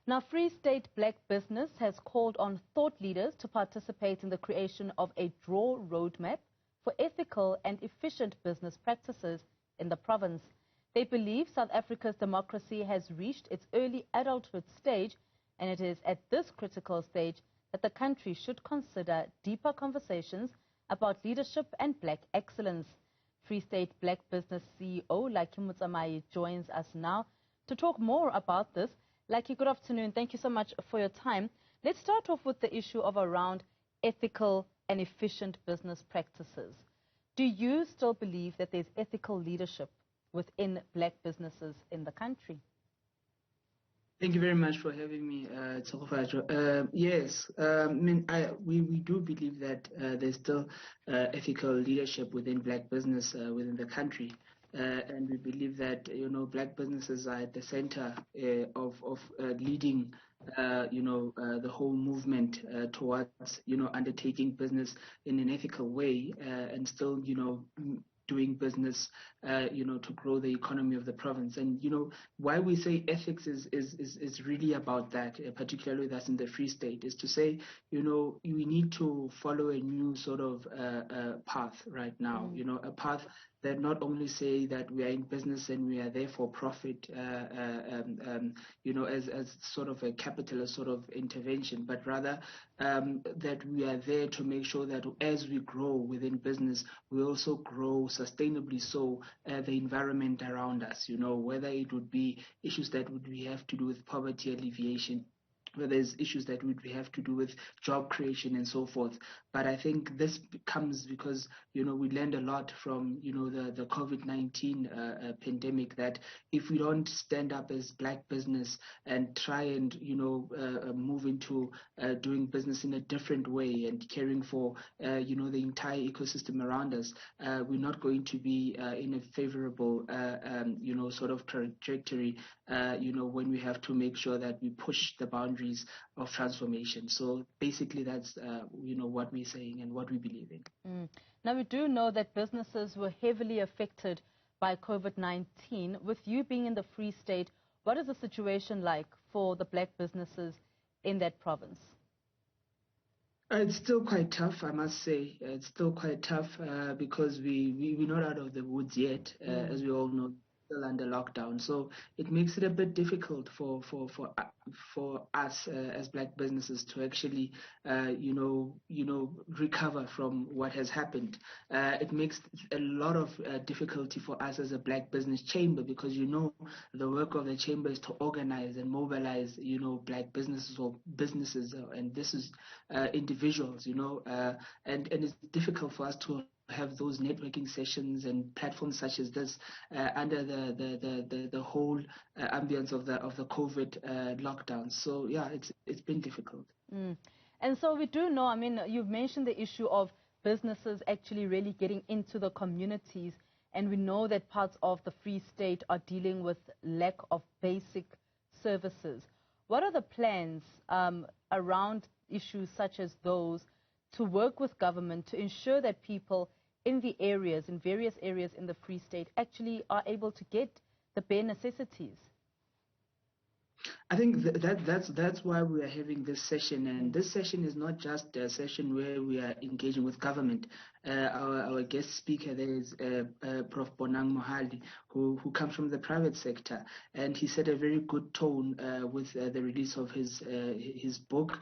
Now, Free State Black Business has called on thought leaders to participate in the creation of a draw roadmap for ethical and efficient business practices in the province. They believe South Africa's democracy has reached its early adulthood stage, and it is at this critical stage that the country should consider deeper conversations about leadership and black excellence. Free State Black Business CEO Lucky Mutsamai joins us now to talk more about this. Lucky, good afternoon. Thank you so much for your time. Let's start off with the issue of around ethical and efficient business practices. Do you still believe that there's ethical leadership within black businesses in the country? Thank you very much for having me, Tsokofatso. Yes, we do believe that there's still ethical leadership within black business within the country. And we believe that, black businesses are at the center of leading, the whole movement towards, undertaking business in an ethical way and still, doing business, to grow the economy of the province. And, why we say ethics is really about that, particularly that's in the Free State, is to say, we need to follow a new sort of path right now, a path that not only say that we are in business and we are there for profit, as sort of a capitalist sort of intervention, but rather that we are there to make sure that as we grow within business, we also grow sustainably so the environment around us, whether it would be issues that we have to do with poverty alleviation, where there's issues that we have to do with job creation and so forth. But I think this comes because, we learned a lot from, the COVID-19 pandemic, that if we don't stand up as black business and try and, move into doing business in a different way and caring for, the entire ecosystem around us, we're not going to be in a favorable, sort of trajectory, when we have to make sure that we push the boundaries of transformation. So basically that's, what we're saying and what we believe in. Now, we do know that businesses were heavily affected by COVID-19. With you being in the Free State, what is the situation like for the black businesses in that province? It's still quite tough, I must say. It's still quite tough because we're not out of the woods yet, as we all know. Still under lockdown, so it makes it a bit difficult for us as black businesses to actually recover from what has happened. It makes a lot of difficulty for us as a black business chamber, because the work of the chamber is to organize and mobilize black businesses and this is individuals, and it's difficult for us to have those networking sessions and platforms such as this under the whole ambience of the COVID lockdown. So yeah, it's been difficult. And so we do know, you've mentioned the issue of businesses actually really getting into the communities, and we know that parts of the Free State are dealing with lack of basic services. What are the plans around issues such as those to work with government to ensure that people in various areas in the Free State actually are able to get the bare necessities? I think that's why we are having this session, and this session is not just a session where we are engaging with government. Our guest speaker there is Prof. Bonang Mohali, who comes from the private sector, and he set a very good tone with the release of his book,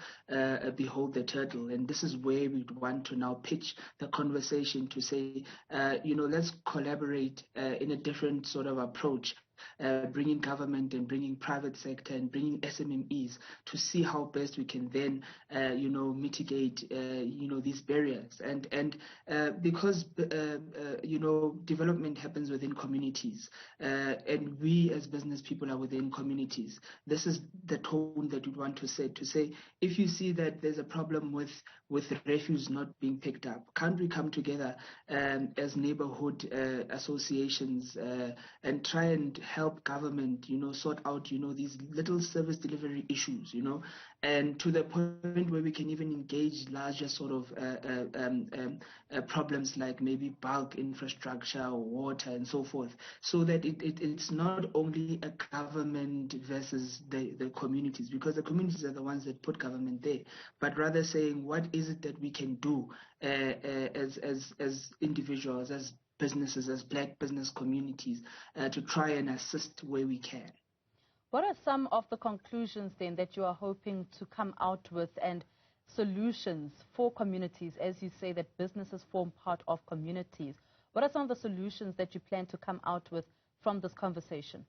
Behold the Turtle. And this is where we want to now pitch the conversation to say, let's collaborate in a different sort of approach. Bringing government and bringing private sector and bringing SMMEs to see how best we can then, mitigate, these barriers. And because, development happens within communities, and we as business people are within communities. This is the tone that we want to set, to say, if you see that there's a problem with refuse not being picked up, can't we come together as neighborhood associations and try and help government, sort out, these little service delivery issues, and to the point where we can even engage larger sort of problems like maybe bulk infrastructure, water, and so forth, so that it's not only a government versus the communities, because the communities are the ones that put government there, but rather saying what is it that we can do as individuals, as businesses, as Black business communities, to try and assist where we can. What are some of the conclusions then that you are hoping to come out with, and solutions for communities, as you say that businesses form part of communities? What are some of the solutions that you plan to come out with from this conversation?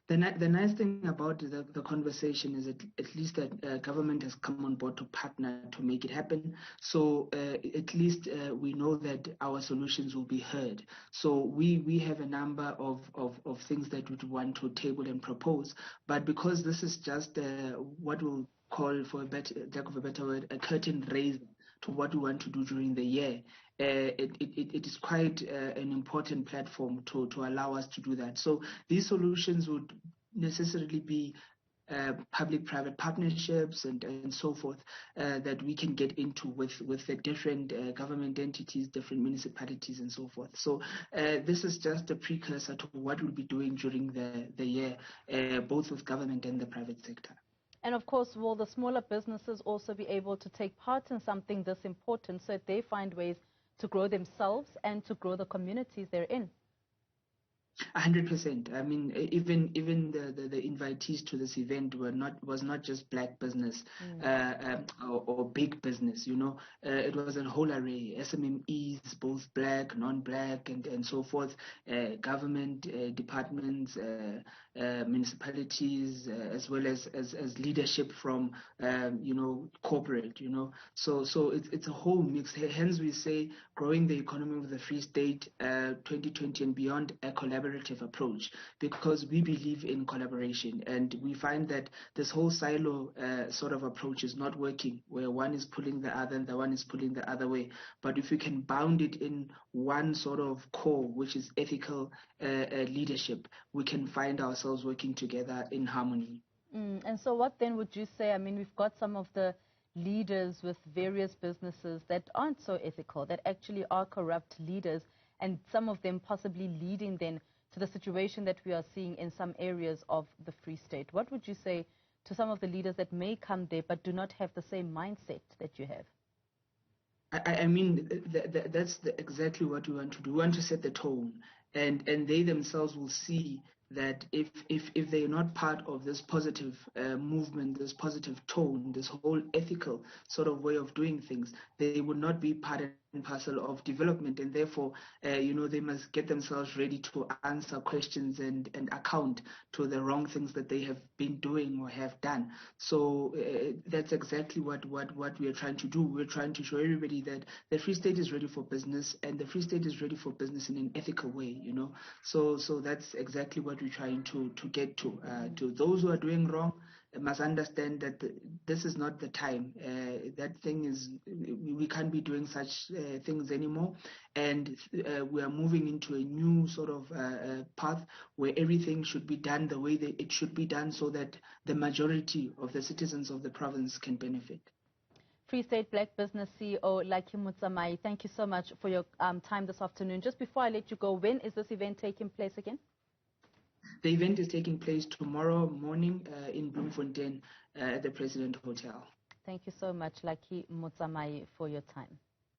The nice thing about the conversation is at least that government has come on board to partner to make it happen. So at least we know that our solutions will be heard. So we have a number of things that we want to table and propose. But because this is just what we'll call, for lack of a better word, a curtain raiser to what we want to do during the year, it is quite an important platform to allow us to do that. So these solutions would necessarily be public-private partnerships and so forth that we can get into with the different government entities, different municipalities, and so forth. So this is just a precursor to what we'll be doing during the year, both with government and the private sector. And of course, will the smaller businesses also be able to take part in something this important so that they find ways to grow themselves and to grow the communities they're in? 100%. I mean, even the invitees to this event was not just Black business or big business. It was a whole array: SMMEs, both Black, non-Black, and so forth. Government departments, municipalities, as well as leadership from corporate. So it's a whole mix. Hence, we say growing the economy of the Free State 2020 and beyond, a collaborative approach, because we believe in collaboration, and we find that this whole silo sort of approach is not working, where one is pulling the other and the one is pulling the other way. But if we can bound it in one sort of core, which is ethical leadership, we can find ourselves working together in harmony. And so what then would you say? I mean, we've got some of the leaders with various businesses that aren't so ethical, that actually are corrupt leaders, and some of them possibly leading then to the situation that we are seeing in some areas of the Free State. What would you say to some of the leaders that may come there but do not have the same mindset that you have? I mean, that's exactly what we want to do. We want to set the tone, and they themselves will see that if they're not part of this positive movement, this positive tone, this whole ethical sort of way of doing things, they would not be part and parcel of development, and therefore, they must get themselves ready to answer questions and account to the wrong things that they have been doing or have done. So that's exactly what we are trying to do. We're trying to show everybody that the Free State is ready for business, and the Free State is ready for business in an ethical way. So that's exactly what we're trying to get to. To those who are doing wrong, must understand that this is not the time. That thing is, we can't be doing such things anymore, and we are moving into a new sort of path where everything should be done the way that it should be done, so that the majority of the citizens of the province can benefit. Free State Black Business CEO Lucky Motsamai, thank you so much for your time this afternoon. Just before I let you go, when is this event taking place again? The event is taking place tomorrow morning in Bloemfontein at the President Hotel. Thank you so much, Lucky Motsamai, for your time.